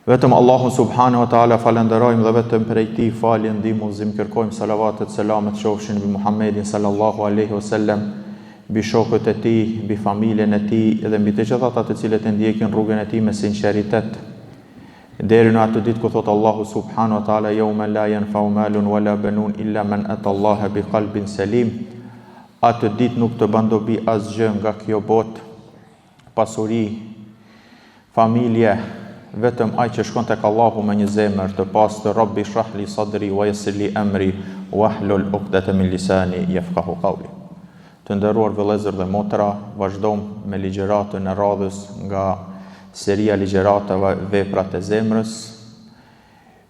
Vetëm Allahun subhanahu wa taala falenderojmë dhe vetëm prej tij falje ndihmë udhëzim kërkojmë, salavatet selamet qofshin mbi Muhammedin sallallahu alaihi wasallam, mbi shokët e tij, mbi familjen e tij dhe mbi të gjithë ata të cilët e ndjekin rrugën e tij me sinqeritet. Deri në atë ditë ku thot Allahu subhanahu wa taala yawma la yanfa'u malun wala banun illa man ata Allah biqalbin salim. Atë ditë nuk të bën dobi asgjë nga kjo botë, pasuri, familje, vetëm ai që shkon tek Allahu me një zemër të pastër. Rabbi shrah li sadri wa yassir li amri wahlul 'uqdatan min lisani yafqahu qawli. Të nderuar vëllezër dhe motra, vazhdojmë me ligjëratën e radhës nga seria ligjëratave veprat e zemrës.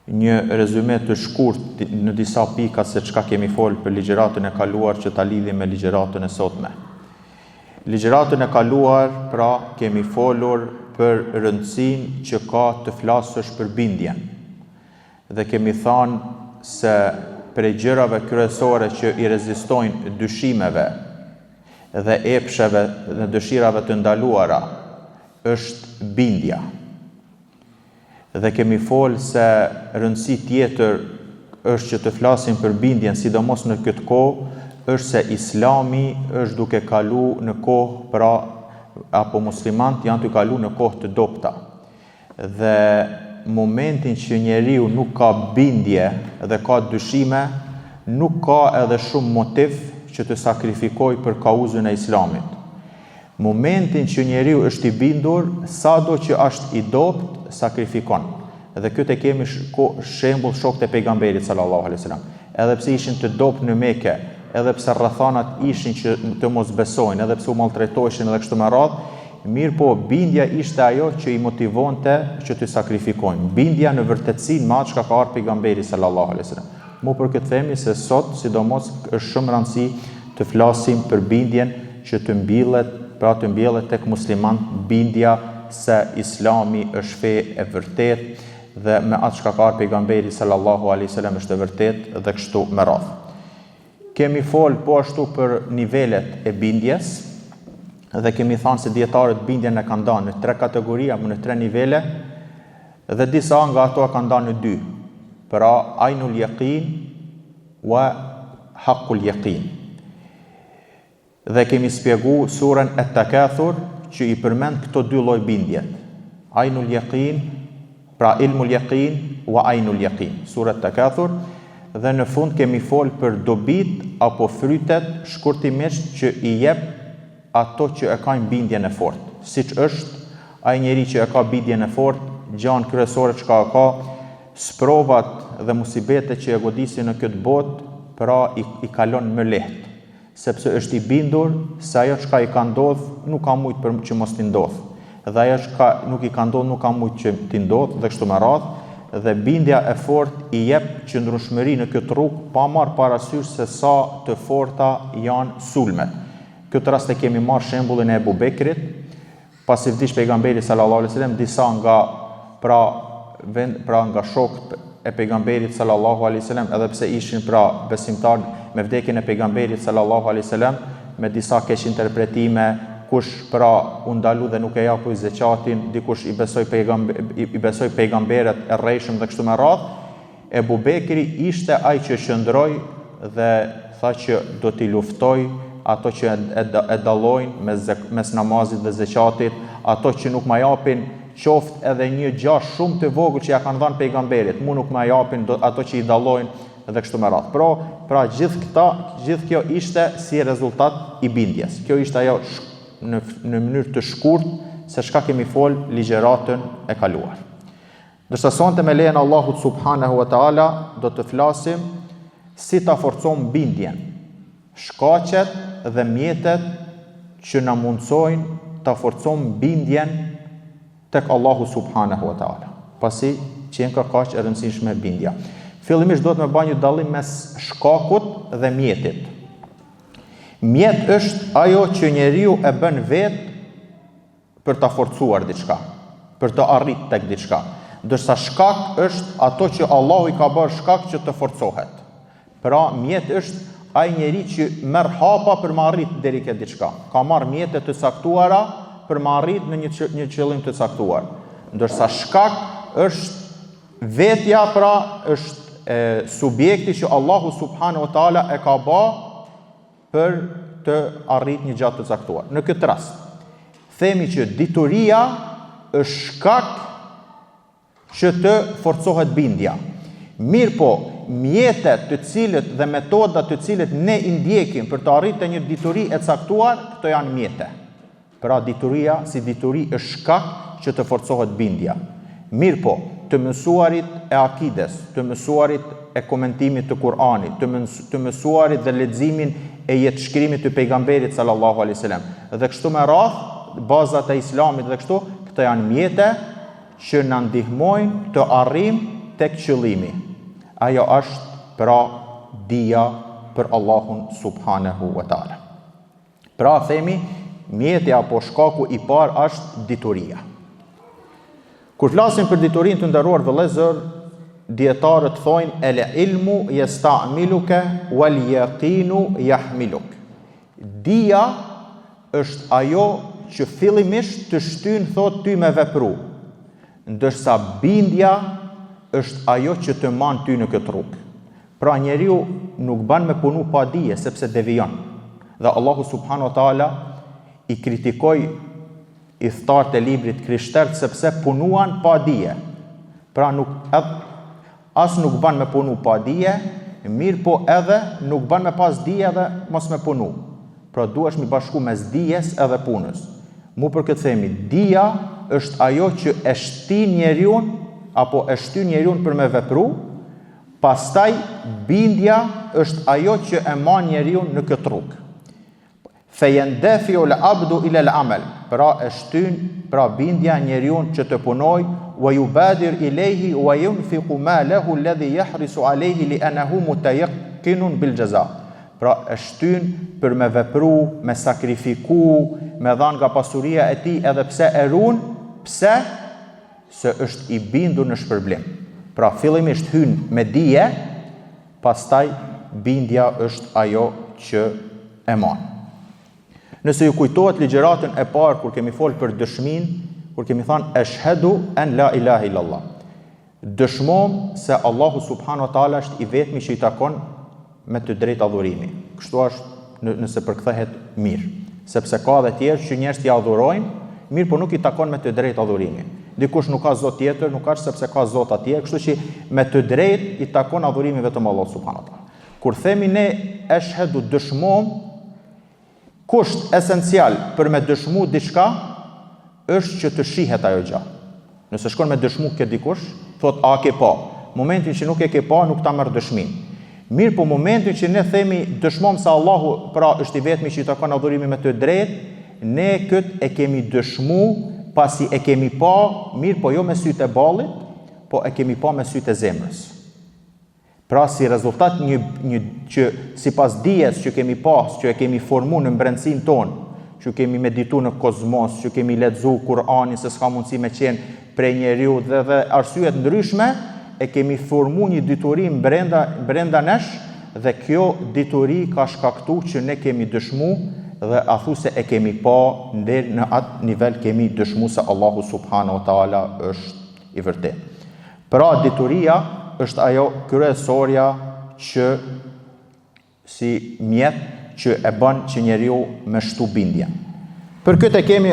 Një rezume të shkurt në disa pika se çka kemi folë për ligjëratën e kaluar që ta lidhim me ligjëratën e sotme. Ligjëratën e kaluar, pra, kemi folur për rëndësinë që ka të flasësh për bindjen. Dhe kemi thënë se prej gjërave kryesore që i rezistojnë dyshimeve dhe epsheve dhe dëshirave të ndaluara është bindja. Dhe kemi folë se rëndësi tjetër është që të flasim për bindjen, sidomos në këtë kohë, është se Islami është duke kalu në kohë, pra apo muslimant janë të kalu në kohë të dopta. Dhe momentin që njeriu nuk ka bindje dhe ka dyshime, nuk ka edhe shumë motiv që të sakrifikoj për kauzën e Islamit. Momentin që njeriu është i bindur, sado që është i dopt, sakrifikon. Dhe këtë e kemi shembull shokët e pejgamberit sallallahu alaihi wasallam. Edhe pse ishin të dopt në Mekë, edhe pse rrethanat ishin që të mos besojnë, edhe pse u maltretoheshin edhe kështu me radhë, mirë po bindja ishte ajo që i motivonte që të sakrifikojnë. Bindja në vërtetësinë me atë çka ka ardhur pejgamberi sallallahu alaihi wasallam. Mu për këtë themi se sot, sidomos, është shumë rëndësi të flasim për bindjen që të mbjellet tek musliman bindja se Islami është fe e vërtet dhe me atë çka ka ardhur pejgamberi sallallahu alaihi wasallam është e vërtet dhe kështu me radhë. Kemi folë po ashtu për nivelet e bindjes dhe kemi thënë se dietarët bindjen e kanë dhënë në 3 kategori apo në 3 nivele dhe disa nga ato kanë dhënë në 2. Pra ainul yaqin wa haqqul yaqin. Dhe kemi shpjeguar surën At-Takathur që i përmend këto 2 lloj bindjet. Ainul yaqin, pra ilmul yaqin wa ainul yaqin. Sura At-Takathur. Dhe në fund kemi folë për dobit apo frytet shkurtimisht që i jep ato që e kanë bindjen e fortë. Siç është ai njeri që e ka bindjen e fortë, gjanë kryesore që ka sprovat dhe musibetet që e godisin në këtë botë, pra i kalon më lehtë, sepse është i bindur se ajo çka i ka ndodhur nuk ka mujt për që mos t'i ndodhë. Dhe ajo çka nuk i ka ndodhur nuk ka mujt që t'i ndodhë dhe kështu me radhë. Dhe bindja e fortë i jep qëndrueshmëri në këtë rrugë pa marrë parasysh se sa të forta janë sulmet. Këtë rast e kemi marrë shembullin e Ebu Bekrit, pasi vdiq pejgamberi sallallahu alaihi wasallam, disa nga shokët e pejgamberit sallallahu alaihi wasallam, edhe pse ishin besimtar me vdekjen e pejgamberit sallallahu alaihi wasallam, me disa keq interpretime, kush u ndalu dhe nuk e japui zeqatin, dikush i besoi pejgamberet e rrejshëm dhe kështu me radhë. Ebu Bekri ishte ai që qëndroi dhe tha që do t'i luftoj ato që e dallojnë mes namazit dhe zeqatit, ato që nuk ma japin qoftë edhe një gjash shumë të vogël që ja kanë dhënë pejgamberit, mu nuk ma japin ato që i dallojnë dhe kështu me radhë. Pra gjithë kjo ishte si rezultat i bindjes. Kjo ishte ajo në mënyrë të shkurt se çka kemi folë ligjëratën e kaluar. Dërsa sonte me lejen Allahut subhanahu wa taala do të flasim si ta forcojmë bindjen, shkaqet dhe mjetet që na mundsojnë ta forcojmë bindjen tek Allahu subhanahu wa taala. Pasi që ka kaq e rëndësishme bindja. Fillimisht duhet me bëj një dallim mes shkakut dhe mjetit. Mjet është ajo që njeriu e bën vetë për ta forcuar diçka, për të arritur tek diçka. Ndërsa shkak është ato që Allahu i ka bërë shkak që të forcohet. Pra mjet është ai njeri që merr hapa për të arritur deri ke diçka. Ka marr mjete të caktuara për të arritur në një qëllim të caktuar. Ndërsa shkak është vetja, pra është subjekti që Allahu subhanahu wa taala e ka bë për të arrit një gjatë të caktuar. Në këtë rast, themi që dituria është shkak që të forcohet bindja. Mirë po, mjetet të cilët dhe metodat të cilët ne i ndjekim për të arritur një dituri e caktuar, këto janë mjete. Pra dituria si dituri është shkak që të forcohet bindja. Mirë po, të mësuarit e akides, të mësuarit e komentimit të Kur'anit, të mësuarit dhe leximin e jetëshkrimit të pejgamberit sallallahu alaihi wasallam. Dhe kështu me radhë, bazat e Islamit dhe kështu, këto janë mjete që na ndihmojnë të arrijmë tek qëllimi. Ajo është pra dija për Allahun subhanahu wa taala. Pra themi, mjeti apo shkaku i parë është dituria. Kur flasim për diturinë të nderuar vëllezër, dietarët thonë el ilmu yasta'miluka wal yaqinu yahmiluk. Dija është ajo që fillimisht të shtyn thot ty me vepru, ndërsa bindja është ajo që të man ty në këtë rrugë. Pra njeriu nuk ban me punu pa dije, sepse devijon. Dhe Allahu subhanahu wa taala i kritikoi i thtarët e librit krishterët sepse punuan pa dije. Pra as nuk ban me punu pa dije, mirë po edhe nuk ban me pas dije dhe mos me punu. Pra duhesh mi bashku mes dijes edhe punës. Mu për këtë themi, dija është ajo që e shtin njeriun apo e shtyn njeriun për me vepru, pastaj bindja është ajo që e man njeriun në këtë rrugë. Fejendefiu l'abdu ila l'amel, pra e shtyn, pra bindja njeriun që të punoj, wa yubadir ilayhi wa yunfiqu ma lahu alladhi yahrisu alayhi li'annahu mutayaqqinun bil jaza. Pra e shtyn për me vepru, me sakrifiku, me dhanë nga pasuria e tij edhe pse e ruan, pse? Se është i bindur në shpërblim. Pra fillimisht hyn me dije, pastaj bindja është ajo që e man. Nëse ju kujtohet ligjëratën e parë kur kemi folë për dëshmin, kur kemi thënë ashhadu an la ilaha illallah. Dëshmom se Allahu subhanahu wa taala është i vetmi që i takon me të drejtë adhurimi. Kështu është nëse përkthehet mirë, sepse ka dhe tjerë që njerëzit i adhurojnë, mirë po nuk i takon me të drejtë adhurimi. Dikush nuk ka zot tjetër, nuk ka sepse ka zota tjerë, kështu që me të drejtë i takon adhurimi vetëm Allahu subhanahu wa taala. Kur themi ne ashhadu dëshmom, kusht esencial për me dëshmu diçka është që të shihet ajo gjë. Nëse shkon me dëshmu ke dikush, thot a ke pa. Momentin që nuk e ke pa, nuk ta merr dëshmin. Mirë po momentin që ne themi dëshmom se Allahu pra është i vetmi që i takon adhurimi me të drejtë, ne këtë e kemi dëshmu pasi e kemi pa, mirë po jo me sytë e ballit, po e kemi pa me sytë e zemrës. Pra si rezultat një që sipas dijes që kemi pas, që e kemi formu në brendësinë tonë, që kemi meditu në kozmos, që kemi lexu Kur'anin se s'ka mundësi me qenë prej njeriu dhe arsyet ndryshme, e kemi formu një dituri brenda nesh, dhe kjo dituri ka shkaktu që ne kemi dëshmu dhe a thu se e kemi pa deri në atë nivel kemi dëshmu se Allahu subhanahu wa taala është i vërtet. Pra dituria është ajo kryesorja që si mjet që e bën që njeriu me shtu bindje. Për këtë e kemi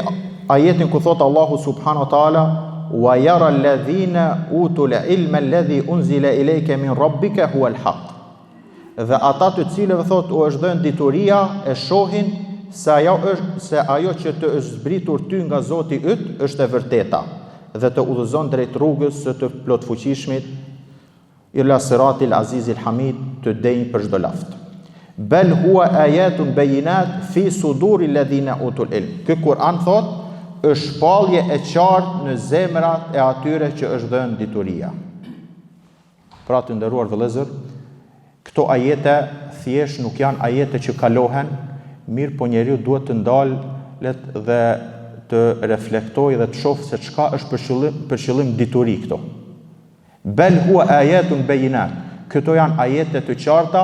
ajetin ku thot Allahu subhanahu wa taala wa yara alladhina utul ilma alladhi unzila ilayka min rabbika huwa alhaq. Dhe ata të cilëve thot u është dhënë dituria e shohin se ajo që të është zbritur ty nga Zoti yt është e vërteta dhe të udhëzon drejt rrugës së të plotfuqishmit ila siratil azizil hamid, të denjë për çdo laft. Bel huwa ayatun bayinat fi suduril ladhina utul ilm. Ky Kur'an thot është shpallje e qartë në zemrat e atyre që është dhënë dituria. Pra të nderuar vëllezër, këto ajete thjesht nuk janë ajete që kalohen, mirë po njeriu duhet të ndalet dhe të reflektojë dhe të shohë se çka është për qëllim dituri këto. Bel huwa ayatun bayinat. Këto janë ajete të qarta,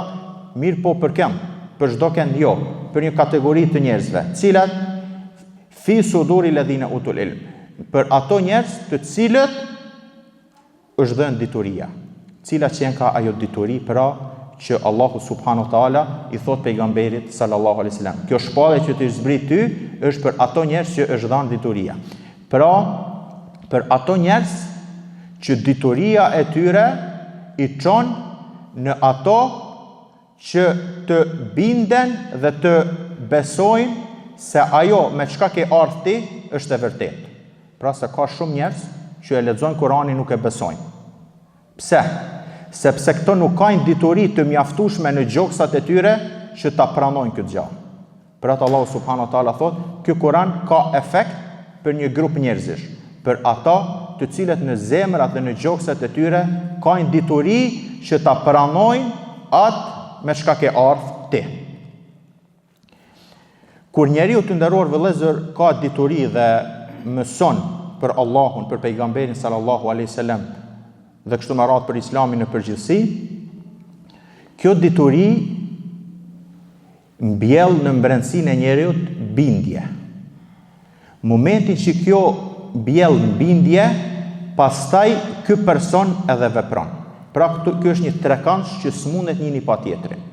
mirë po për këm? Për çdo kënd jo, për një kategori të njerëzve, cilat fi suduri ladhina utul ilm. Për ato njerëz të cilët është dhënë dituria. Cila që janë ka ajo dituri, pra që Allahu subhanahu wa taala i thot pejgamberit sallallahu alaihi wasallam. Kjo shpallje që të zbrit ty është për ato njerëz që është dhënë dituria. Pra, për ato njerëz që dituria e tyre i çon në ato që të binden dhe të besojnë se ajo me çka ke ardhur ti është e vërtetë. Pra se ka shumë njerëz që e lexojnë Kur'anin nuk e besojnë. Pse? Sepse këto nuk kanë dituri të mjaftueshme në gjoksat e tyre që ta pranojnë këtë gjë. Për atë Allahu subhanahu wa taala thotë, ky Kur'an ka efekt për një grup njerëzish, për ata të cilët në zemrat dhe në gjoksat e tyre kanë dituri që ta pranojnë atë me çka ke ardhur ti. Kur njeriu të nderuar vëllezër ka dituri dhe mëson për Allahun, për pejgamberin sallallahu alaihi wasallam dhe kështu me radhë për Islamin në përgjithësi, kjo dituri mbjell në brendësinë e njeriut bindje. Momentin që kjo mbjell bindje, pastaj ky person edhe vepron. Pra kjo është një trekëndsh që s'mundet njëri pa tjetrin.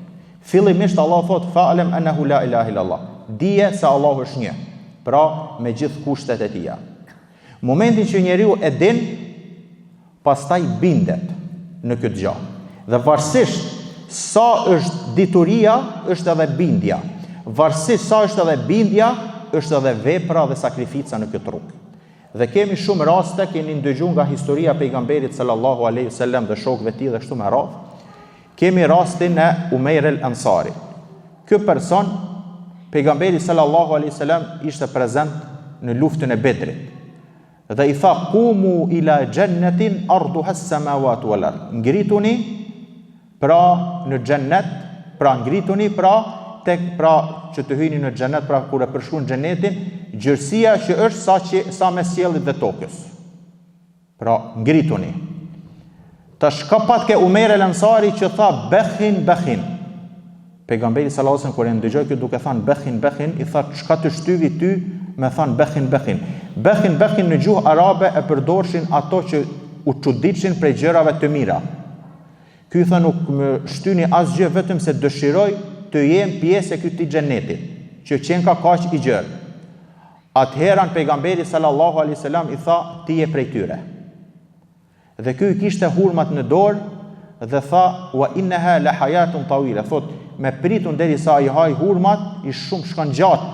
Fillimisht Allah thot fa'lam annahu la ilaha illallah. Dije se Allahu është një. Pra me gjithë kushtet e tija. Momentin që njeriu e din, pastaj bindet në këtë gjë. Dhe varësisht sa është dituria, është edhe bindja. Varësisht sa është edhe bindja, është edhe vepra dhe sakrifica në këtë rrugë. Dhe kemi shumë raste, keni ndëgjuar nga historia e pejgamberit sallallahu alaihi wasallam dhe shokëve të tij dhe kështu me radhë. Kemi rastin e Umair al-Ansari. Ky person, pejgamberi sallallahu alaihi wasallam ishte prezent në luftën e Bedrit. Dhe i tha qumu ila jannatin arduha as-samawati wal ard. Ngrituni pra në xhennet, pra ngrituni pra që të hyni në xhennet, pra kur e përshkruan xhenetin, gjërësia që është sa mes qiellit dhe tokës. Pra ngrituni. Tash ka pat ke Umair al-Ansari që tha bekhin. Pejgamberi sallallahu alajhi wasallam kur e ndëgjoi këtë duke thënë bekhin, i tha çka të shtyvi ty me thënë bekhin. Bekhin në gjuhë arabe e përdorshin ato që u çuditëshin prej gjërave të mira. Ky tha nuk më shtyni asgjë vetëm se dëshiroj të jem pjesë e këtij xhenetit, që qenë ka kaq i gjerë. Atëherën pejgamberi sallallahu alaihi wasallam i tha ti je prej tyre. Dhe ky i kishte hurmat në dorë dhe tha wa innaha la hayatun tawila. Thot me pritun derisa i haj hurmat i shumë shkon gjatë.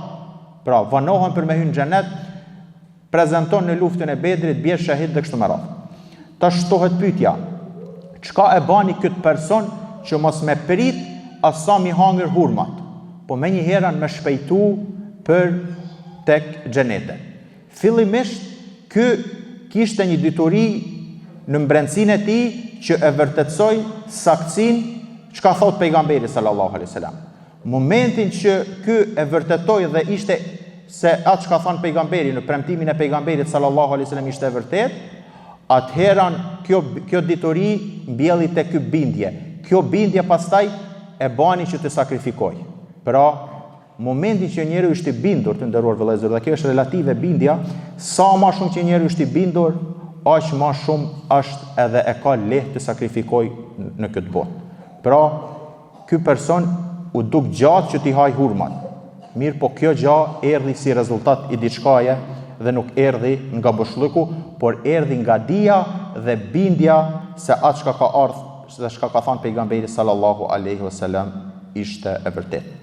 Pra vanohen për me hyrë në xhenet, prezanton në luftën e Bedrit, bie shahid dhe kështu me radhë. Tash shtohet pyetja, çka e bani këtë person që mos me prit as sa mi hangër hurmat, po me një herën me shpejtu për tek xhenete. Fillimisht ky kishte një dituri në brendësinë e tij që e vërtetsoi saktësinë çka thot pejgamberi sallallahu alaihi wasallam. Momentin që ky e vërtetoi dhe ishte se atë çka thon pejgamberi në premtimin e pejgamberit sallallahu alaihi wasallam ishte e vërtet, atëherën kjo dituri mbjelli tek ky bindje. Kjo bindje pastaj e bani që të sakrifikoj. Pra, momenti që njeriu është i bindur, të nderuar vëllezër, dhe kjo është relative bindja, sa më shumë që njeriu është i bindur, aq më shumë është edhe e ka lehtë të sakrifikoj në këtë botë. Pra, ky person u duk gjatë që t'i haj hurmat. Mirë, po kjo gjë erdhi si rezultat i diçkaje dhe nuk erdhi nga boshllëku, por erdhi nga dija dhe bindja se atë çka ka ardhur dhe çka ka thënë pejgamberi sallallahu alaihi wasallam ishte e vërtetë.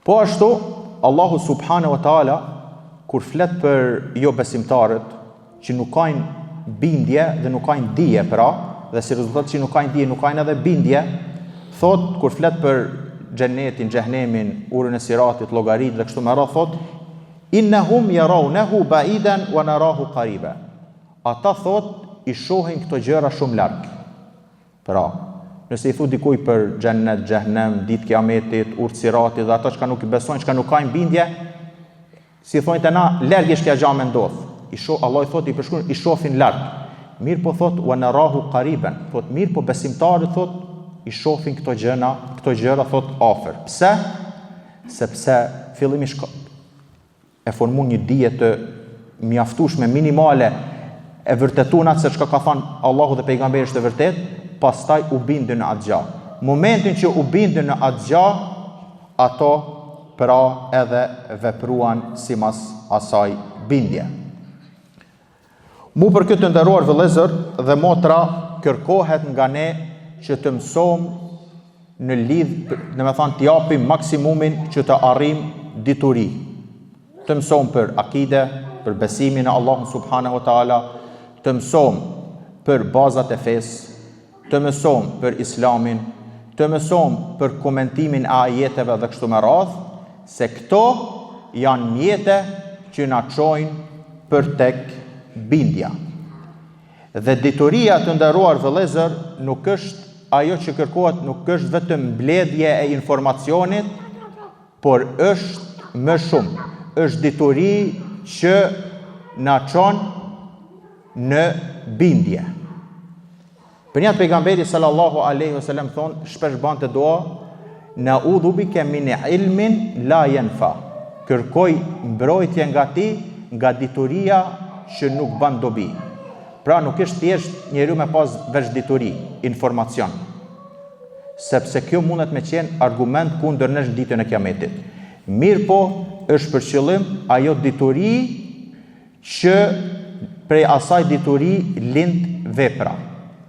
Po ashtu Allahu subhanahu wa taala kur flet për jo besimtarët që nuk kanë bindje dhe nuk kanë dije, pra, dhe si rezultat që nuk kanë dije, nuk kanë edhe bindje, thot kur flet për xhenetin, xhehenemin, urën e siratit, llogarit dhe kështu me radhë, thot innahum yarawnahu ba'idan wa narahu qariba. Ata thot i shohin këto gjëra shumë larg. Pra, nëse i thu dikuj për xhennet, xhehenem, ditë kiametit, urë siratit dhe ata që nuk i besojnë, që nuk kanë bindje, si thonë të na, largish kja gjë me ndodh. Allah i thot i përshkruan i shohin larg. Mirë po thot wa narahu qariban. Thot mirë po besimtarët thot i shohin këto gjëra thot afër. Pse? Sepse fillimisht e formuan një dije të mjaftueshme minimale e vërtetun atë se çka ka thënë Allahu dhe pejgamberi është e vërtet, pastaj u bindën në atë gjë. Momentin që u bindën në atë gjë, ato pra edhe vepruan simas asaj bindje. Mu për këtë të nderuar vëllezër dhe motra, kërkohet nga ne që të mësojmë në lidh, domethënë të japim maksimumin që të arrijm dituri. Të mësojmë për akide, për besimin në Allahun subhanahu wa taala, të mësojmë për bazat e fesë, të mësojmë për islamin, të mësojmë për komentimin e ajeteve dhe kështu me radhë, se këto janë mjete që na çojnë për tek bindja. Dhe dituria të nderuar vëllezër nuk është ajo që kërkohet, nuk është vetëm mbledhje e informacionit, por është më shumë. Është dituri që na çon në bindje. Për një pejgamberi sallallahu alaihi wasallam thonë, shpesh bante dua, na'udhu bika min ilmin la yanfa. Kërkoj mbrojtje nga ti, nga dituria që nuk bën dobi. Pra nuk është thjesht njeriu me pas veç dituri, informacion. Sepse kjo mundet me qenë argument kundër nesh ditën e kiametit. Mirë po, është për qëllim ajo dituri që prej asaj dituri lind vepra,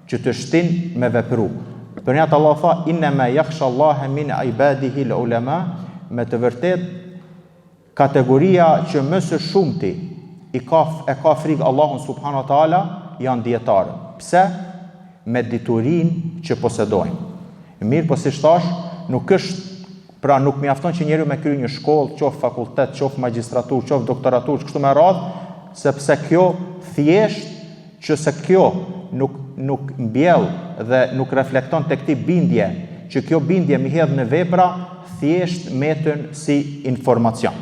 që të shtin me vepru. Për një të Allah tha, innama yakhsha Allaha min ibadihi al-ulama, me të vërtet, kategoria që më së shumti e ka frikë Allahun subhanahu wa taala janë dietarë. Pse? Me diturinë që posedojnë. Mirë, po si thash, nuk mjafton që njeriu me kry një shkollë, qoftë fakultet, qoftë magjistraturë, qoftë doktoraturë, kështu me radhë, sepse kjo thjesht që se kjo nuk mbjell dhe nuk reflekton tek ti bindje, që kjo bindje mi hedh në vepra, thjesht metën si informacion.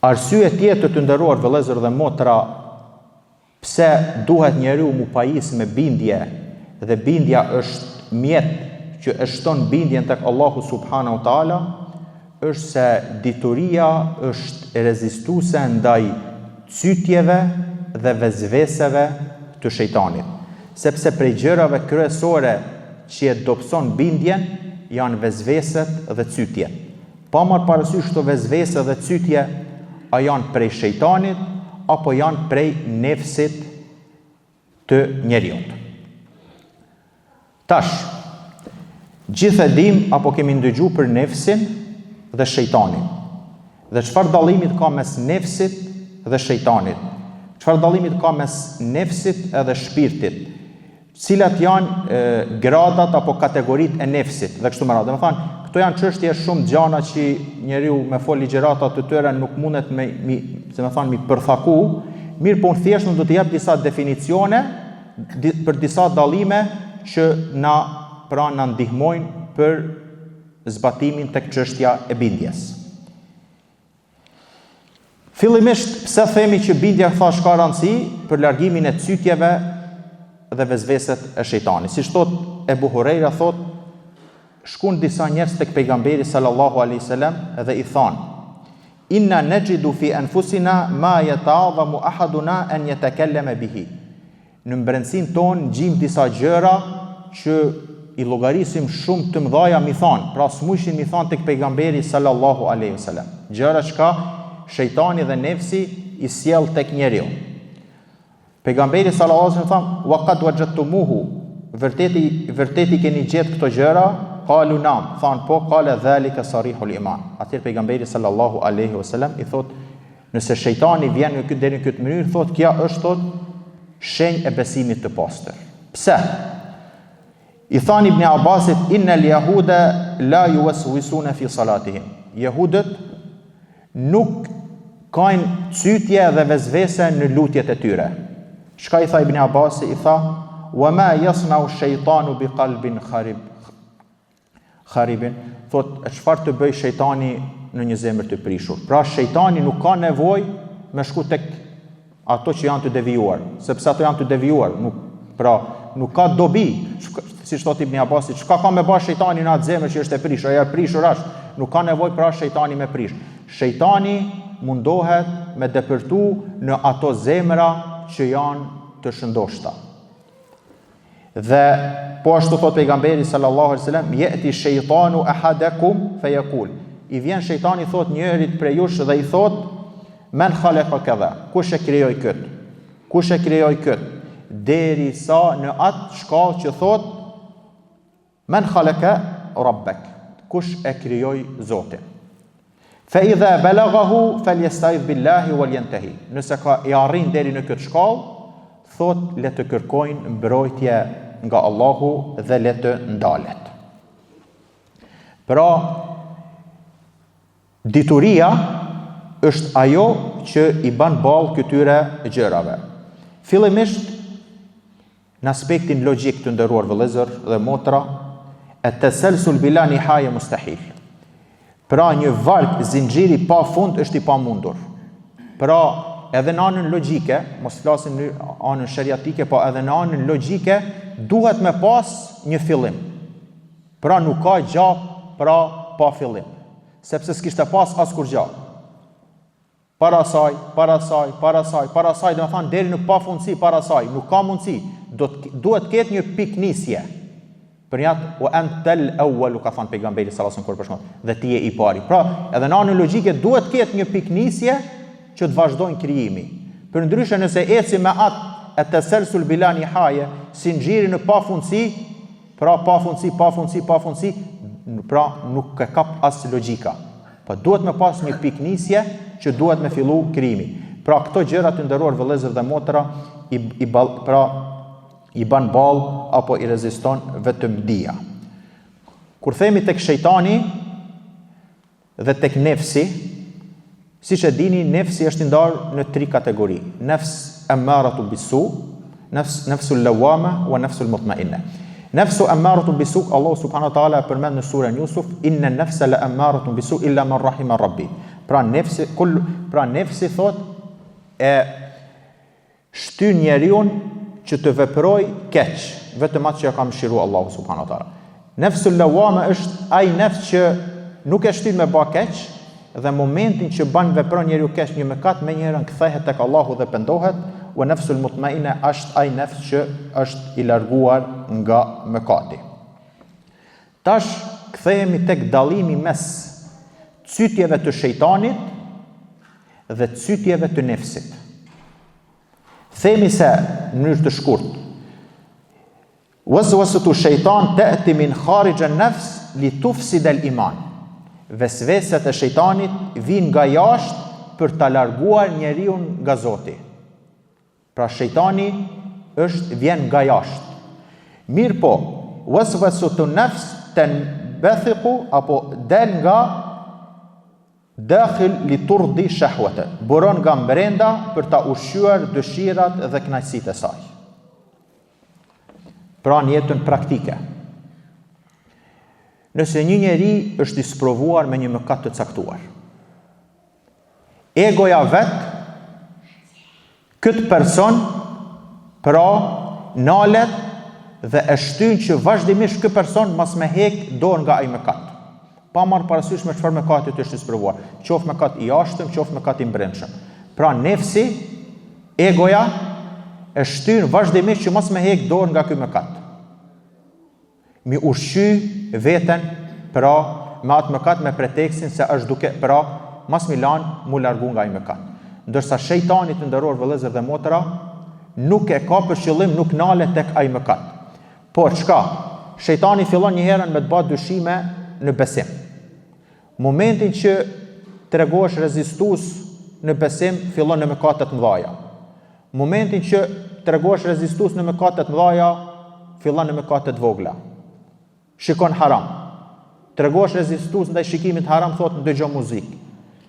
Arsye tjetër të nderuar vëllezër dhe motra, pse duhet njeriu mu pajis me bindje, dhe bindja është mjet që e shton bindjen tek Allahu subhanahu wa taala, është se dituria është rezistuese ndaj cytjeve dhe vezveseve të shejtanit. Sepse prej gjërave kryesore që e dobëson bindjen janë vezveset dhe cytjet. Pa marrë parasysh këto vezvese dhe cytje, a janë prej shejtanit apo janë prej nefsit të njeriut. Tash, gjithë e dim apo kemi ndëgju për nefsin dhe shejtanin. Dhe çfarë dallimit ka mes nefsit dhe shejtanit? Çfarë dallimit ka mes nefsit edhe shpirtit? Cilat janë gradat apo kategoritë e nefsit dhe kështu me radhë. Domethënë, këto janë çështje shumë gjana që njeriu me fol ligjërata të tëra nuk mundet mi përthaku, mirë po unë thjesht do të jap disa definicione për disa dallime që na ndihmojnë për zbatimin tek çështja e bindjes. Fillimisht, pse themi që bindja thash ka rëndësi për largimin e cytjeve dhe vezveset e shejtanit. Siç thot Ebu Hurajra, thot, shkun disa njerëz tek pejgamberi sallallahu alaihi wasallam dhe i thanë: inna najidu fi anfusina ma yata'adhamu ahaduna an yatakallama bihi. Në brendsinë tonë gjim disa gjëra që i llogarisim shumë të mëdha mi thanë, pra smuishin mi thanë tek pejgamberi sallallahu alaihi wasallam. Gjëra që shejtani dhe nefsi i sjell tek njeriu. Pejgamberi sallallahu alaihi wasallam tha: wa qad wajadtumuhu, vërteti keni gjetë këto gjëra? Qalu nam, than po, qala dhalika sarihul iman. Atëherë pejgamberi sallallahu alaihi wasallam i thot, nëse shejtani vjen në këtë mënyrë, thot, kjo është shenjë e besimit të pastër. Pse? I than Ibn Abbasit, innal yahuda la yuwaswisuna fi salatihim. Jehudët nuk kanë cytje dhe vezvese në lutjet e tyre. Çka i tha Ibn Abbasi? I tha: wa ma yasna'u shaytanu bi qalbin kharibin. Thot, çfarë të bëj shejtani në një zemër të prishur? Pra shejtani nuk ka nevojë me shku tek ato që janë të devijuar, sepse ato janë të devijuar, nuk ka dobi. Siç thot Ibn Abbasi, çka ka me bash shejtani në atë zemër që është e prishur? Ajo e prishur është, nuk ka nevojë pra shejtani me prish. Shejtani mundohet me depërtu në ato zemra që janë të shëndoshta. Dhe po ashtu thot pejgamberi sallallahu alaihi wasallam, yati shejtanu ahadakum fayaqul. I vjen shejtani thot njërit prej jush dhe i thot, men khalaqa kadha, kush e krijoi kët? Kush e krijoi kët? Derisa në atë shkallë që thot, men khalaqa rabbak, kush e krijoi Zotin. Fa idha balaghahu falyasta'idh billahi walyantahi. Nëse ka i arrin deri në këtë shkallë, thot le të kërkojnë mbrojtje nga Allahu dhe le të ndalet. Pra, dituria është ajo që i ban ballë këtyre gjërave. Fillimisht, në aspektin logjik të nderuar vëllezër dhe motra, at-tasalsul bila nihaye mustahil. Pra një varg zinxhiri pa fund është i pamundur. Pra edhe në anën logjike, mos flasim në anën shariatike, po edhe në anën logjike duhet me pas një fillim. Pra nuk ka gjak pra pa fillim, sepse s'kishte pas askur gjak. Para saj, do të thonë deri në pafundësi para saj, nuk ka mundësi. Duhet ketë një pikë nisje. Për jatë, o antal awwal, ka thënë pejgamberi sallallahu alajhi wasallam kur përshkon, dhe ti je i pari. Pra, edhe në anën logjike duhet ketë një pikë nisje që të vazhdojnë krijimi. Përndryshe nëse eci me atë at-tasalsul bila nihaye, si nxjiri në pafundësi, pra pafundësi, pra nuk e kap as logjika. Po duhet me pas një pikë nisje që duhet me fillu krijimi. Pra këto gjëra të nderuar vëllezër dhe motra i ban ballë apo i reziston vetëm dia. Kur themi tek shejtani dhe tek nefsi, siç e dini, nefsi është i ndarë në 3 kategori: nefs ammaratu bisu, nefsul lawama wa nefsul mutmainna. Nefsu ammaratu bisu, Allah subhanahu wa taala përmend në surën Yusuf, inna nefsa la ammaratu bisu illa man rahima rabbi. Pra nefsi thot e shtyn njeriu që të veproj keq, vetëm atë që ka mëshiruar Allahu subhanahu wa taala. Nefsul lawama është ai nefs që nuk e shtyn me bë keq, dhe momentin që vepron njeriu keq një mëkat, menjëherë kthehet tek Allahu dhe pendohet. Wa nefsul mutmaina është ai nefs që është i larguar nga mëkati. Tash kthehemi tek dallimi mes cytjeve të shejtanit dhe cytjeve të nefsit. Themi se në mënyrë të shkurtë, waswasatu shejtan ta'ti min kharij an-nafs li tufsida al-iman. Vesveset e shejtanit vijnë nga jashtë për ta larguar njeriu nga Zoti. Pra shejtani vjen nga jashtë. Mirë po, waswasatu an-nafs tanbathiqu apo del nga dakhil li turdi shahwata, buron nga brenda për ta ushqyer dëshirat dhe kënaqësitë e saj. Pra në jetën praktike, nëse një njeri është i sprovuar me një mëkat të caktuar, egoja vet këtë person pra nalet dhe e shtyn që vazhdimisht ky person mos me hek dorë nga ai mëkat, pa marrë parasysh me çfarë mëkati është i sprovuar, qoftë mëkat i jashtëm, qoftë mëkat i brendshëm. Pra nefsi, egoja e shtyn vazhdimisht që mos me hek dorë nga ky mëkat. Mi ushqy veten pra me atë mëkat me pretekstin se është duke pra mos mi lan mu largu nga ai mëkat. Ndërsa shejtani të nderuar vëllezër dhe motra nuk e ka për qëllim, nuk nalet tek ai mëkat. Por çka? Shejtani fillon një herën me të bërë dyshime në besim. Momentin që tregosh rezistues në besim, fillon në mëkate të mëdha. Momentin që tregosh rezistues në mëkate të mëdha, fillon në mëkate të vogla. Shikon haram. Tregosh rezistues ndaj shikimit haram, thot dëgjo muzikë.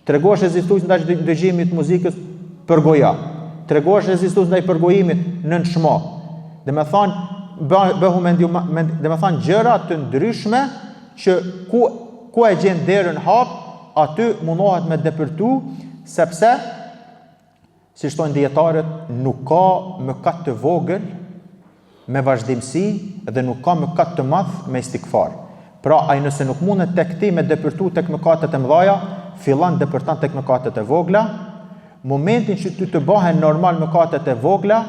Tregosh rezistues ndaj dëgjimit të muzikës, përgoja. Tregosh rezistues ndaj përgojimit nën çmo. Domethënë gjëra të ndryshme që ku e gjen derën hap, aty mundohet me depërtu, sepse si thonë dietarët, nuk ka mëkat të vogël me vazhdimsi dhe nuk ka mëkat të madh me istikfar. Pra ai nëse nuk mundet tek ti me depërtu tek mëkatet e mëdha, fillon depërton tek mëkatet e vogla. Momentin që ty të bëhen normal mëkatet e vogla,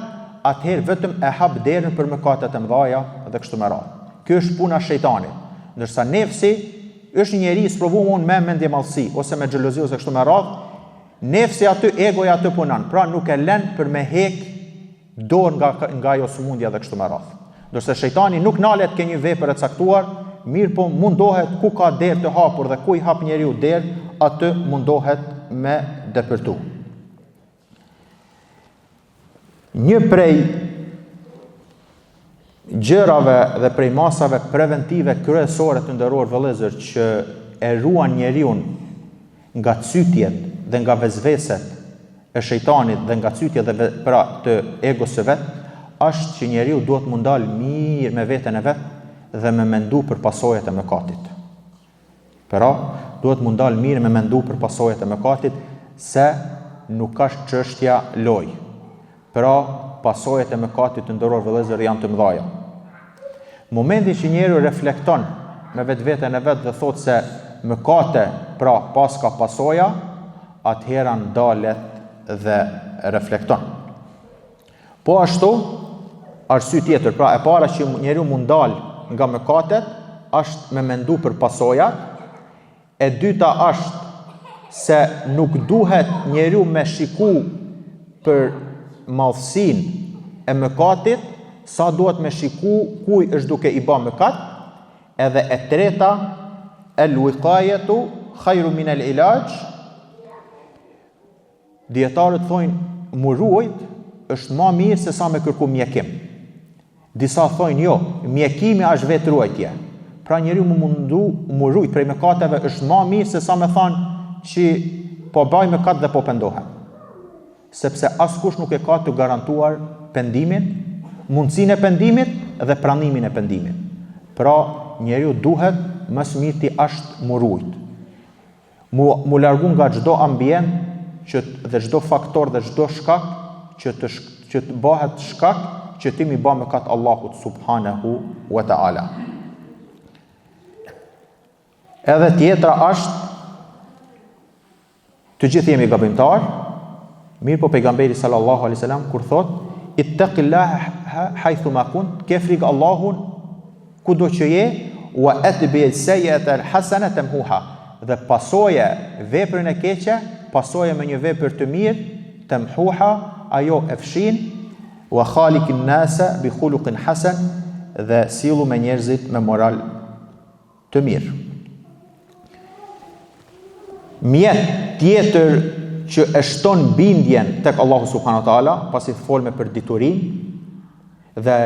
atëherë vetëm e hap derën për mëkatet e mëdha dhe kështu me radhë. Kjo është puna e shejtanit. Ndërsa nefsi është një njeri i sprovuar me mendje mallësi ose me xhelozi ose kështu me radhë, nefsi aty, egoja aty punon. Pra nuk e lën për me hek dorë nga ajo sëmundja dhe kështu me radhë. Ndërsa shejtani nuk nalet ke një vepër e caktuar, mirë po mundohet ku ka derë të hapur dhe ku i hap njeriu derë, aty mundohet me depërtu. Një prej gjërave dhe prej masave preventive kryesore të nderuar vëllezër që e ruan njeriu nga cytjet dhe nga vezveset e shejtanit dhe nga cytjet dhe pra të egos së vet, është që njeriu duhet mu ndal mirë me veten e vet dhe me mendu për pasojat e mëkatit. Pra, duhet mu ndal mirë me mendu për pasojat e mëkatit, se nuk është çështja loj. Pra, pasojat e mëkatit të nderuar vëllezër janë të mëdha. Momenti që njeriu reflekton me vetveten e vet dhe thotë se mëkate, pra pas ka pasoja, atëherë ndalet dhe reflekton. Po ashtu, arsye tjetër, pra e para që njeriu mund dal nga mëkatet, është me mendu për pasojat. E dyta është se nuk duhet njeriu me shiku për madhësinë e mëkatit, sa duhet me shiku kuj është duke i bë mëkat. Edhe e treta, el-wiqayatu khairu min al-ilaj. Dietarët thonë murujt është më mirë se sa me kërku mjekim. Disa thonë jo, mjekimi është vetë ruajtje. Pra njeriu mundu murujt prej mëkateve është më mirë se sa me thonë që po bëj mëkat dhe po pendohem. Sepse askush nuk e ka të garantuar pendimin, mundësinë e pendimit dhe pranimin e pendimit. Pra njeriu duhet më së miri është murujt. Mu largu nga çdo ambient dhe çdo faktor dhe çdo shkak që të bëhet shkak që ti mi bë mëkat Allahut subhanahu wa ta'ala. Edhe tjetra është, të gjithë jemi gabimtar, mirë po pejgamberi sallallahu alaihi wasallam kur thot ittaqillaha haythu ma kunt, ke frikë Allahun kudo që je, wa atbi as-sayyi'ata al-hasanata tamhuha, dhe pasoje veprën e keqe, pasoje me një vepër të mirë, tamhuha, ajo e fshin, wa khaliqin nasa bi khuluqin hasan, dhe sillu me njerëzit me moral të mirë. Mjet tjetër që e shton bindjen tek Allahu subhanahu wa taala, pasi folme për diturinë dhe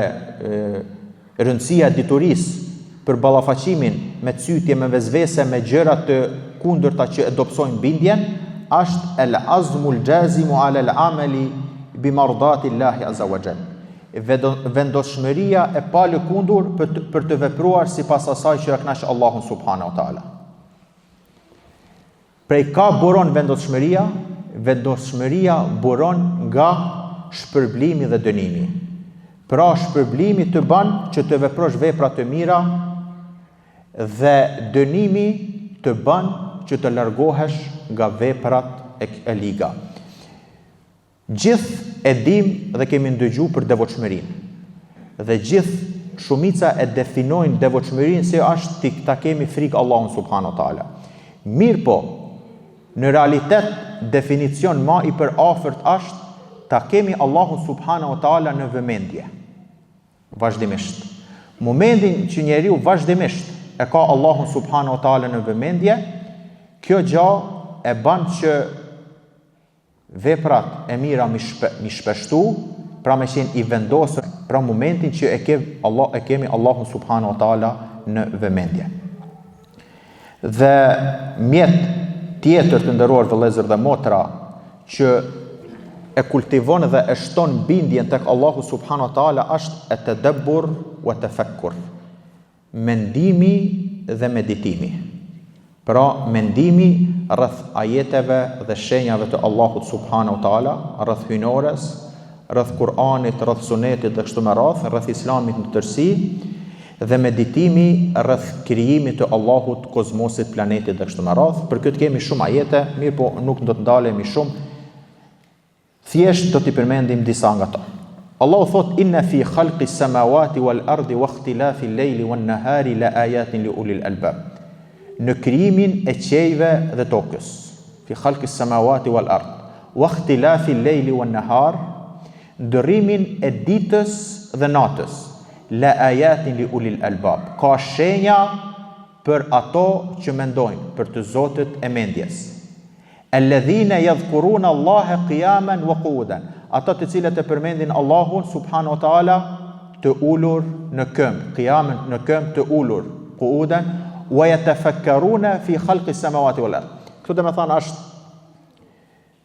rëndësia e diturisë për ballafaqimin me cytje, me vezvese, me gjëra të kundërta që e dobësojnë bindjen, është el-azmul jazimu ala al-amali bi mardati Allahi azza wa jall. Vendoshmëria e palëkundur për të vepruar sipas asaj që e kënaq Allahun subhanahu wa taala. Prej ka buron vendoshmëria? Vendoshmëria buron nga shpërblimi dhe dënimi. Pra shpërblimi të bën që të veprosh vepra të mira dhe dënimi të bën që të largohesh nga veprat e liga. Gjithë e dim dhe kemi ndëgju për devotshmërinë. Dhe gjithë shumica e definojnë devotshmërinë se është ta kemi frikë Allahun subhanahu wa taala. Mirë po, në realitet definicion ma i përafërt është ta kemi Allahun subhanahu wa taala në vëmendje. Vazhdimisht. Momentin që njeriu vazhdimisht e ka Allahun subhanahu wa taala në vëmendje, kjo gjë e bën që veprat e mira mi shpeshtu, pra me qenë i vendosur, pra momentin që e kemi Allahun subhanahu wa taala në vëmendje. Dhe mjet tjetër të nderuar vëllezër dhe motra që e kultivon dhe e shton bindjen tek Allahu subhanahu wa taala është at-tadabbur wa tafakkur. Mendimi dhe meditimi. Pra mendimi rreth ajeteve dhe shenjave të Allahut subhanahu wa taala, rreth hynores, rreth Kur'anit, rreth sunetit dhe kështu me radhë, rreth Islamit në tërësi, dhe meditimi rreth krijimit të Allahut, kozmosit, planetit dhe kështu me radhë. Për këtë kemi shumë ajete, mirë po nuk do të ndalemi shumë. Thjesht do t'i përmendim disa nga to. Allahu thot: "Inna fi khalqi samawati wal ardi wa ikhtilafi al-layli wan nahari la ayatin li ulil albab." Në krijimin e qiejve dhe tokës. Fi khalqi samawati wal ard wa ikhtilafi al-layli wan nahar, ndryrimin e ditës dhe natës. La ayatin li ulil albab, ka shenja për ato që mendojnë, për të Zotit e mendjes. Alladhina yadhkuruna Allaha qiyaman wa qu'udan, ata të cilët e përmendin Allahun subhanahu wa taala të ulur në këmbë, qiyaman në këmbë të ulur, qu'udan wa yatafakkaruna fi khalqi samawati wal ard. Kjo do të thonë është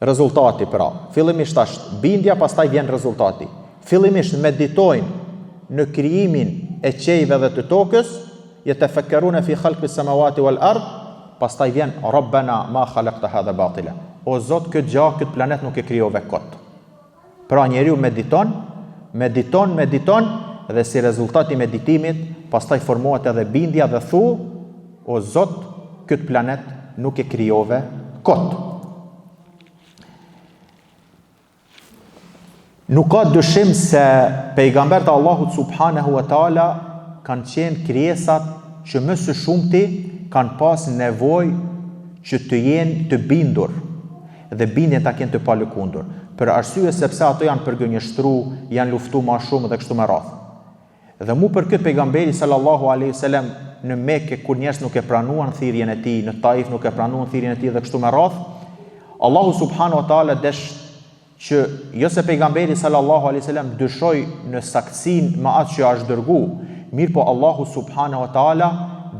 rezultati pra. Fillimisht është bindja, pastaj vjen rezultati. Fillimisht meditojnë në krijimin e qiejve dhe të tokës, yatafakkaruna fi khalqi samawati wal ard, pastaj vjen Rabbana ma khalaqta hadha batila. O Zot, këtë gjë, këtë planet nuk e krijove kot. Pra njeriu mediton dhe si rezultati i meditimit, pastaj formohet edhe bindja dhe thu: o Zot, këtë planet nuk e krijove kot. Nuk ka dyshim se pejgambert Allahut subhanahu wa taala kanë qenë krijesat që më së shumti kanë pas nevojë që të jenë të bindur dhe bindjen ta kenë të palëkundur, për arsye sepse ato janë përgënjeshtru, janë luftu ma shumë dhe kështu me radhë. Dhe mu për këtë pejgamberi sallallahu alaihi wasallam në Mekë, kur njerëz nuk e pranuan thirrjen e tij, në Taif nuk e pranuan thirrjen e tij dhe kështu me radhë, Allahu subhanahu wa taala desh që jo se pejgamberi sallallahu alaihi wasallam dyshoi në saktësinë me atë që është dërgu, mirë po Allahu subhanahu wa taala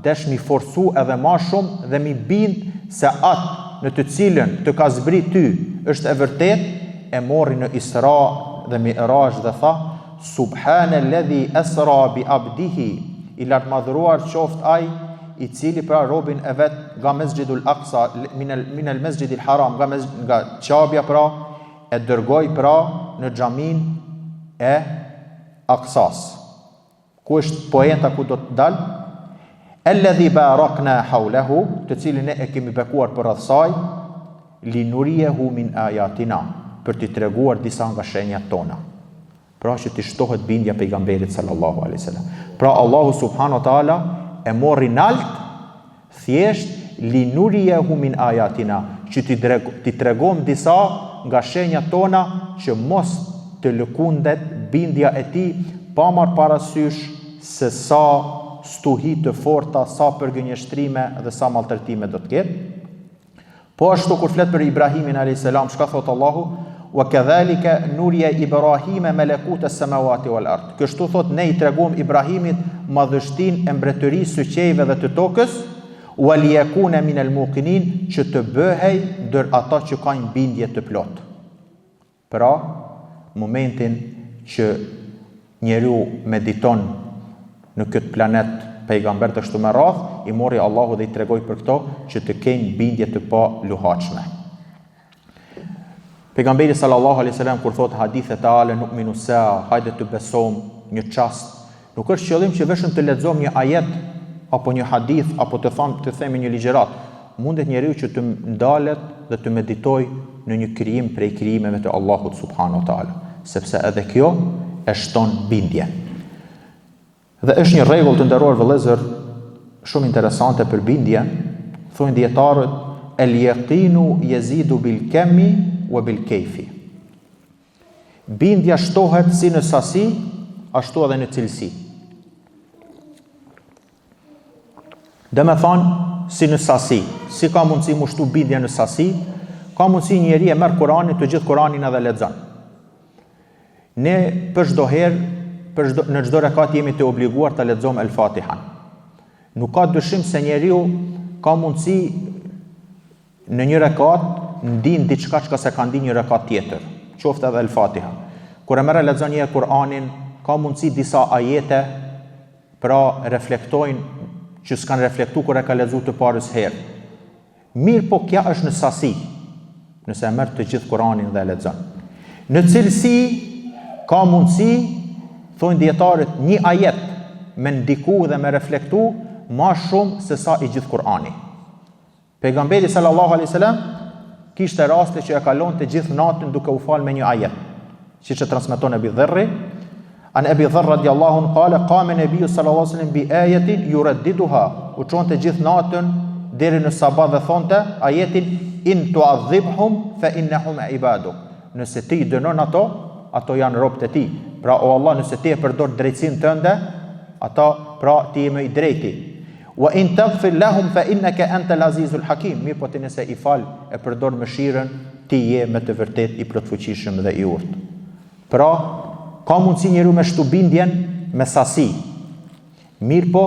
desh mi forcu edhe ma shumë dhe mi bind se atë në të cilën të ka zbrit ty është e vërtet, e mori në Isra dhe Mi'raj dhe tha: Subhanalladhi asra bi abdihi, i lartë madhruar qoft ai i cili pra robin e vet nga Mesjidul Aqsa, min al Mesjidil Haram, nga qabja pra e dërgoj pra në xhamin e Aqsas. Ku është poenta ku do të dalë? Alladhi barakna hawlahu, të cilin e kemi bekuar për rreth saj, linuriyahu min ayatina, për t'i treguar disa nga shenjat tona. Pra që t'i shtohet bindja pejgamberit sallallahu alaihi wasallam. Pra Allahu subhanahu wa taala e morri nalt thjesht linuriyahu min ayatina, që t'i tregom disa nga shenjat tona që mos të lëkundet bindja e tij, pa marrë parasysh se sa stuhi të forta, sa përgënjeshtrime dhe sa maltretime do të ketë. Po ashtu kur flet për Ibrahimin alayhis salam, çka thot Allahu? Wa kadhalika nuriya Ibrahima malakuta as-samawati wal ard. Kështu thot ne i tregom Ibrahimit madhështinë e mbretërisë së qiejve dhe të tokës, wa liyakuna min al-muqinin, që të bëhej ndër ata që kanë bindje të plot. Pra, momentin që njeriu mediton në këtë planet pejgamber të kështu me radhë, i mori Allahu dhe i tregoi për këto që të kenë bindje të pa luhatshme. Pejgamberi sallallahu alaihi wasallam kur thot hadithe të ale nuk minusa, hajde të besom një çast, nuk është qëllim që vetëm të lexojmë një ajet apo një hadith apo të themi një ligjërat. Mundet njeriu që të ndalet dhe të meditoj në një krijim prej krijimeve të Allahut subhanahu wa taala, sepse edhe kjo e shton bindje. Dhe është një rregull të nderuar vëllezër shumë interesante për bindje. Thonë dietarët: el yaqinu yazidu bil kami wa bil kayfi. Bindja shtohet si në sasi, ashtu edhe në cilësi. Dhe me thonë, si në sasi. Si ka mundësi mu shtu bindja në sasi? Ka mundësi njeri e merë Kuranin, të gjithë Kuranin edhe lexon. Ne për çdo herë, në çdo rekat jemi të obliguar të lexojmë El Fatihan. Nuk ka dyshim se njeriu ka mundësi në një rekat ndin diçka që se ka ndin një rekat tjetër, qoftë edhe El Fatiha. Kur e merr lexon një Kur'anin, ka mundësi disa ajete pra reflektojnë që s'kan reflektu kur e ka lexuar të parës herë. Mirë po kja është në sasi, nëse e merr të gjithë Kur'anin dhe e lexon. Në cilësi ka mundësi, thonë dietarët, një ajet me ndiku dhe me reflektu ma shumë se sa i gjithë Kur'ani. Pejgamberi sallallahu alaihi wasallam kishte raste që e kalon të gjithë natën duke u falë me një ajet, siç e transmeton Ebi Dherri. An Ebi Dherr radiallahu anhu qala qama an-nabiy sallallahu alaihi wasallam bi ayatin yuraddiduha, u çonte gjithë natën deri në sabah dhe thonte ajetin in tu'adhibhum fa innahum ibaduk. Nëse ti i dënon ato janë robët e ti. Pra o Allah, nëse ti e përdor drejtësinë tënde, ata pra ti je më i drejti. Wa in taghfir lahum fa innaka antal azizul hakim. Mirë po ti nëse i fal e përdor mëshirën, ti je me të vërtet i plotfuqishëm dhe i urtë. Pra ka mundësi njeriu me shtu bindjen me sasi. Mirë po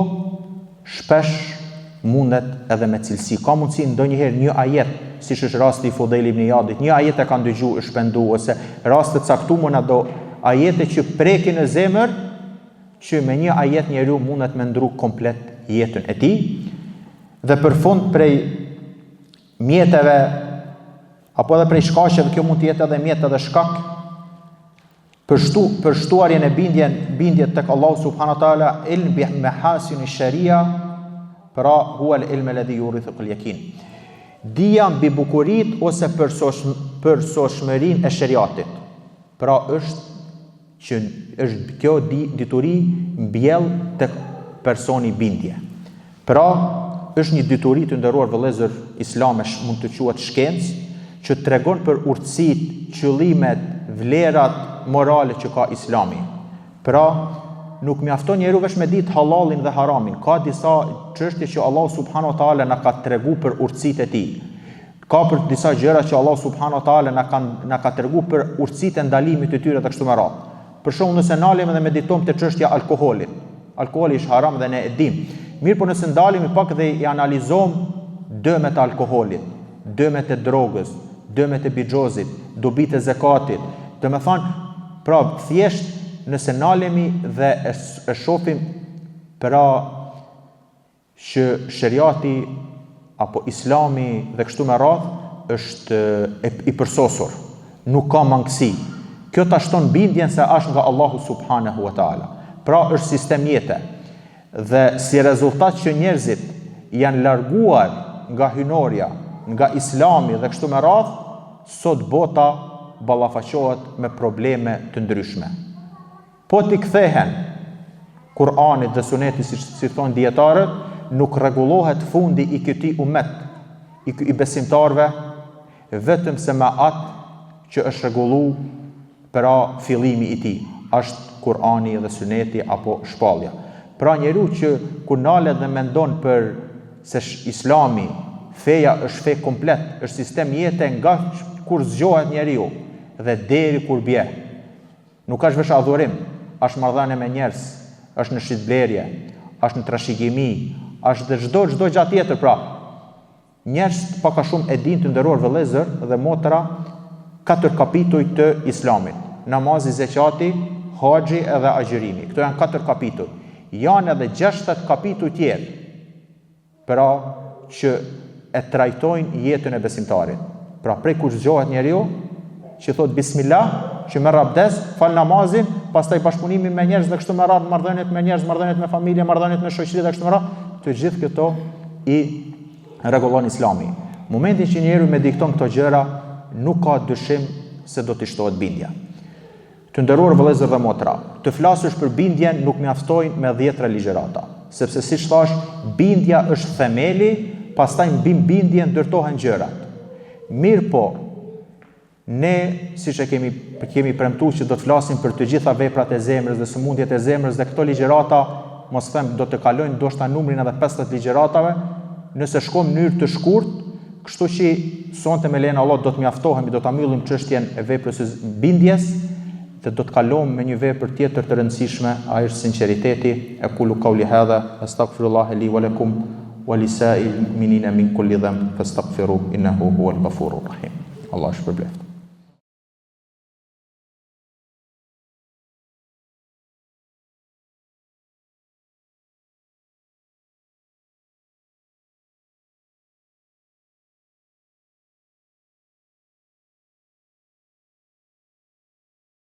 shpesh mundet edhe me cilësi. Ka mundësi ndonjëherë një ajet, siç është rasti i Fudejl ibn Iyadit, një ajet e ka ndëgju, e shpendu, ose raste caktuar na do ajete që prekin në zemër, që me një ajet njeriu mundet me ndru komplet jetën e tij. Dhe për fund prej mjeteve apo edhe prej shkaqeve, kjo mund të jetë edhe mjet edhe shkak, për shtuarjen e bindjet tek Allahu subhanahu wa taala, ilm bi mahasin sharia, pra huwa al-ilm alladhi yurithu al-yakin. Dija mbi bukurit ose për soshmërinë e shariatit. Pra është kjo dituri mbjell tek personi bindje. Pra është një dituri të nderuar vëllezër islame, mund të quhet shkencë, që tregon për urtësitë, qëllimet, vlerat morale që ka Islami. Pra nuk mjafton njeriu vetëm me ditë halalin dhe haramin. Ka disa çështje që Allahu subhanahu wa taala na ka tregu për urtësitë e tij. Ka për disa gjëra që Allahu subhanahu wa taala na ka tregu për urtësitë e ndalimit të tyre dhe kështu me radhë. Për shembull, nëse ndalemi dhe meditojmë te çështja e alkoolit. Alkooli është haram dhe ne e dim. Mirë, por nëse ndalemi pak dhe i analizojmë dëmet e alkoolit, dëmet e drogës, dëmet e bixhozit, dobitë e zakatit, do të thonë, pra thjesht nëse nalemi dhe e shohim pra që shariati apo Islami dhe kështu me radhë është i përsosur, nuk ka mangësi. Kjo ta shton bindjen se është nga Allahu subhanahu wa taala. Pra është sistem jete. Dhe si rezultat që njerëzit janë larguar nga hynorja, nga Islami dhe kështu me radhë, sot bota ballafaqohet me probleme të ndryshme. Po t'i kthehen Kur'anit dhe Sunetit, si thonë dietarët, nuk rregullohet fundi i këtij ummet, i besimtarve, vetëm se me atë që është rregulluar pra fillimi i tij, është Kur'ani dhe Suneti apo shpallja. Pra njeriu që kur nalet dhe mendon për se Islami, feja është fe komplet, është sistem jete nga kur zgjohet njeriu dhe deri kur bie. Nuk është vetëm adhurim, është marrëdhënie me njerëz, është në shitblerje, është në trashëgimi, është dhe çdo gjë tjetër. Pra njerëz pak a shumë e dinë të nderuar vëllezër dhe motra 4 kapituj të Islamit: namazi, zekati, haxhi edhe agjërimi. Këto janë 4 kapituj. Janë edhe 60 kapituj tjerë, pra që e trajtojnë jetën e besimtarit. Pra prej kur zgjohet njeriu, që thot bismillah, që merr abdes, fal namazin, pastaj bashkëpunimi me njerëz dhe kështu me radhë, marrëdhëniet me njerëz, marrëdhëniet me familje, marrëdhëniet me shoqëri dhe kështu me radhë, të gjithë këto i rregullon Islami. Momentin që njeriu me dikton këto gjëra, nuk ka dyshim se do t'i shtohet bindja. Të nderuar vëllezër dhe motra, të flasësh për bindjen nuk mjaftojnë me 10 ligjërata, sepse siç thash, bindja është themeli, pastaj mbi bindjen ndërtohen gjërat. Mirë po, ne siç e kemi premtuar që do të flasim për të gjitha veprat e zemrës dhe sëmundjet e zemrës, dhe këto ligjërata, mos them do të kalojnë ndoshta numrin edhe 50 ligjëratave, nëse shkojmë në mënyrë të shkurtë, kështu që sonte me lehen Allah do të mjaftohemi, do ta mbyllim çështjen e veprës së bindjes dhe do të kalojmë me një vepër tjetër të rëndësishme, ajo është sinqeriteti. Aqulu qawli hadha astaghfirullaha li wa lakum wa lisa'il mu'minina min kulli dhanb fastaghfiruhu innahu huwal ghafurur rahim. Allah shpërblet.